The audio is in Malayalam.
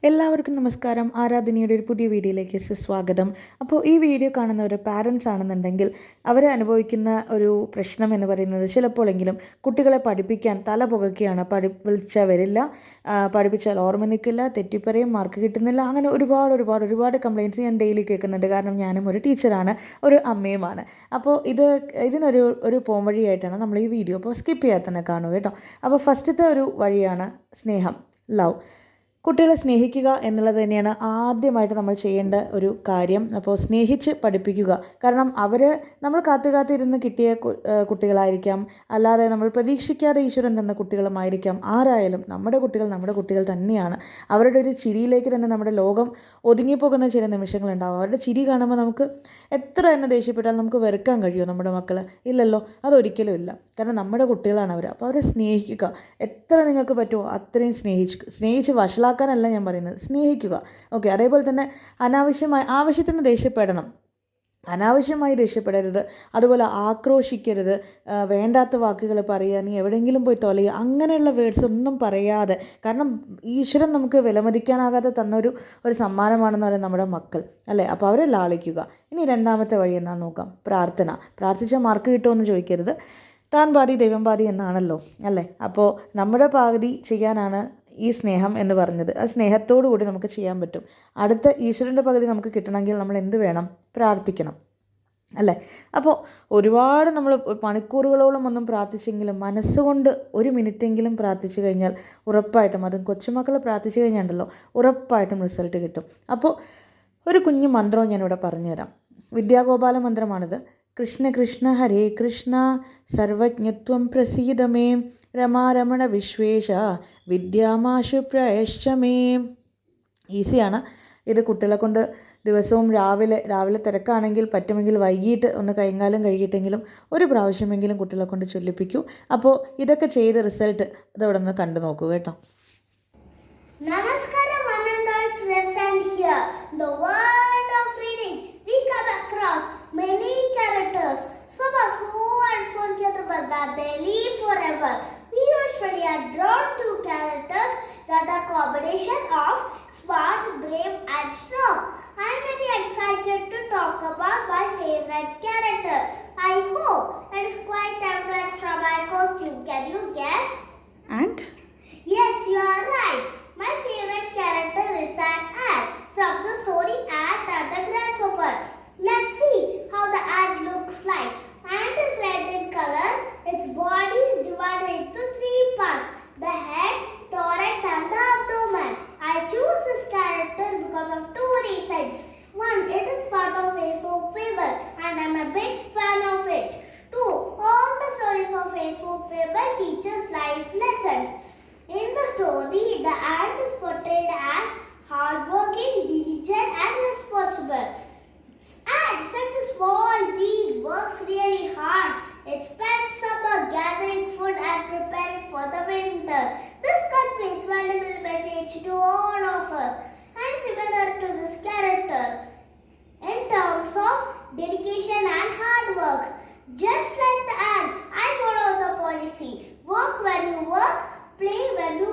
എല്ലാവർക്കും നമസ്കാരം. ആരാധനയുടെ ഒരു പുതിയ വീഡിയോയിലേക്ക് സ്വാഗതം. അപ്പോൾ ഈ വീഡിയോ കാണുന്ന ഒരു പാരൻസ് ആണെന്നുണ്ടെങ്കിൽ അവർ അനുഭവിക്കുന്ന ഒരു പ്രശ്നം എന്ന് പറയുന്നത് ചിലപ്പോഴെങ്കിലും കുട്ടികളെ പഠിപ്പിക്കാൻ തല പുകയ്ക്കുകയാണ്. വിളിച്ചാൽ വരില്ല, പഠിപ്പിച്ചാൽ ഓർമ്മ നിൽക്കില്ല, തെറ്റിപ്പറയും, മാർക്ക് കിട്ടുന്നില്ല, അങ്ങനെ ഒരുപാട് കംപ്ലയിൻറ്റ്സ് ഞാൻ ഡെയിലി കേൾക്കുന്നുണ്ട്. കാരണം ഞാനും ഒരു ടീച്ചറാണ്, ഒരു അമ്മയുമാണ്. അപ്പോൾ ഇതിനൊരു പോംവഴിയായിട്ടാണ് നമ്മൾ ഈ വീഡിയോ അപ്പോൾ സ്കിപ്പ് ചെയ്യാതെ തന്നെ കാണുക കേട്ടോ. അപ്പോൾ ഫസ്റ്റത്തെ ഒരു വഴിയാണ് സ്നേഹം, ലവ്. കുട്ടികളെ സ്നേഹിക്കുക എന്നുള്ളത് തന്നെയാണ് ആദ്യമായിട്ട് നമ്മൾ ചെയ്യേണ്ട ഒരു കാര്യം. അപ്പോൾ സ്നേഹിച്ച് പഠിപ്പിക്കുക. കാരണം നമ്മൾ കാത്തിരുന്ന് കിട്ടിയ കുട്ടികളായിരിക്കാം, അല്ലാതെ നമ്മൾ പ്രതീക്ഷിക്കാതെ ഈശ്വരൻ തന്ന കുട്ടികളുമായിരിക്കാം. ആരായാലും നമ്മുടെ കുട്ടികൾ തന്നെയാണ്. അവരുടെ ഒരു ചിരിയിലേക്ക് തന്നെ നമ്മുടെ ലോകം ഒതുങ്ങിപ്പോകുന്ന ചില നിമിഷങ്ങളുണ്ടാവും. അവരുടെ ചിരി കാണുമ്പോൾ നമുക്ക് എത്ര തന്നെ ദേഷ്യപ്പെട്ടാൽ നമുക്ക് വെറുക്കാൻ കഴിയുമോ നമ്മുടെ മക്കൾ? ഇല്ലല്ലോ, അതൊരിക്കലും ഇല്ല. കാരണം നമ്മുടെ കുട്ടികളാണ് അവർ. അപ്പോൾ അവരെ സ്നേഹിക്കുക. എത്ര നിങ്ങൾക്ക് പറ്റുമോ അത്രയും സ്നേഹിച്ച് വഷളാക്കാനല്ല ഞാൻ പറയുന്നത്, സ്നേഹിക്കുക. ഓക്കെ. അതേപോലെ തന്നെ ആവശ്യത്തിന് അനാവശ്യമായി ദേഷ്യപ്പെടരുത്. അതുപോലെ ആക്രോശിക്കരുത്. വേണ്ടാത്ത വാക്കുകൾ പറയുക, നീ എവിടെയെങ്കിലും പോയി തൊലയുക, അങ്ങനെയുള്ള വേർഡ്സ് ഒന്നും പറയാതെ. കാരണം ഈശ്വരൻ നമുക്ക് വിലമതിക്കാനാകാതെ തന്നൊരു സമ്മാനമാണെന്ന് പറയുന്നത് നമ്മുടെ മക്കൾ അല്ലേ. അപ്പോൾ അവരെ ലാളിക്കുക. ഇനി രണ്ടാമത്തെ വഴി എന്നാന്ന് നോക്കാം. പ്രാർത്ഥിച്ചാൽ മാർക്ക് കിട്ടുമെന്ന് ചോദിക്കരുത്. താൻ പാതി ദൈവം പാതി എന്നാണല്ലോ അല്ലേ. അപ്പോൾ നമ്മുടെ പാതി ചെയ്യാനാണ് ഈ സ്നേഹം എന്ന് പറഞ്ഞത്. ആ സ്നേഹത്തോടു കൂടി നമുക്ക് ചെയ്യാൻ പറ്റും. അടുത്ത ഈശ്വരൻ്റെ പകുതി നമുക്ക് കിട്ടണമെങ്കിൽ നമ്മൾ എന്ത് വേണം? പ്രാർത്ഥിക്കണം അല്ലേ. അപ്പോൾ ഒരുപാട് നമ്മൾ മണിക്കൂറുകളോളം ഒന്നും പ്രാർത്ഥിച്ചെങ്കിലും മനസ്സുകൊണ്ട് ഒരു മിനിറ്റെങ്കിലും പ്രാർത്ഥിച്ചു കഴിഞ്ഞാൽ ഉറപ്പായിട്ടും, അതും കൊച്ചുമക്കൾ പ്രാർത്ഥിച്ചു കഴിഞ്ഞാൽ ഉറപ്പായിട്ടും റിസൾട്ട് കിട്ടും. അപ്പോൾ ഒരു കുഞ്ഞു മന്ത്രവും ഞാനിവിടെ പറഞ്ഞുതരാം. വിദ്യാഗോപാല മന്ത്രമാണിത്. കൃഷ്ണ കൃഷ്ണ ഹരേ കൃഷ്ണ സർവജ്ഞത്വം പ്രസീദമേ രമാരമണ വിശ്വേശ വിദ്യാമാശു പ്രയശ്ചമേ. ഈസിയാണ് ഇത്. കുട്ടികളെ കൊണ്ട് ദിവസവും രാവിലെ തിരക്കാണെങ്കിൽ പറ്റുമെങ്കിൽ വൈകിട്ട് ഒന്ന് കൈകാലം കഴുകിയിട്ടെങ്കിലും ഒരു പ്രാവശ്യമെങ്കിലും കുട്ടികളെ കൊണ്ട് ചൊല്ലിപ്പിക്കൂ. അപ്പോൾ ഇതൊക്കെ ചെയ്ത് റിസൾട്ട് അതവിടെ നിന്ന് കണ്ടു നോക്കൂ കേട്ടോ. നമസ്കാരം. The world of reading, we come across many characters. Some are so unforgettable that they live forever. We usually are drawn to characters that are combination of smart, brave and strong. I'm very excited to talk about my favorite character. I hope it is quite different from my costume. Can you guess? And? Yes, you are right. My favorite character is an ant from the story Ant and the Grasshopper. Let's see how the ant looks like. Ant is red in color. Its body is divided into 3 parts: the head, thorax and the abdomen. I choose this character because of 2 reasons. 1. It is part of Aesop fable and I'm a big fan of it. 2. All the stories of Aesop fable teach us life lessons. In the story, the ant is portrayed as hardworking, diligent and responsible. Ant, such a small bee, works really hard. It spends summer gathering food and preparing for the winter. This conveys valuable message to all of us and similar to these characters in terms of dedication and hard work. Just like the ant, I follow the policy: work when you work, play when you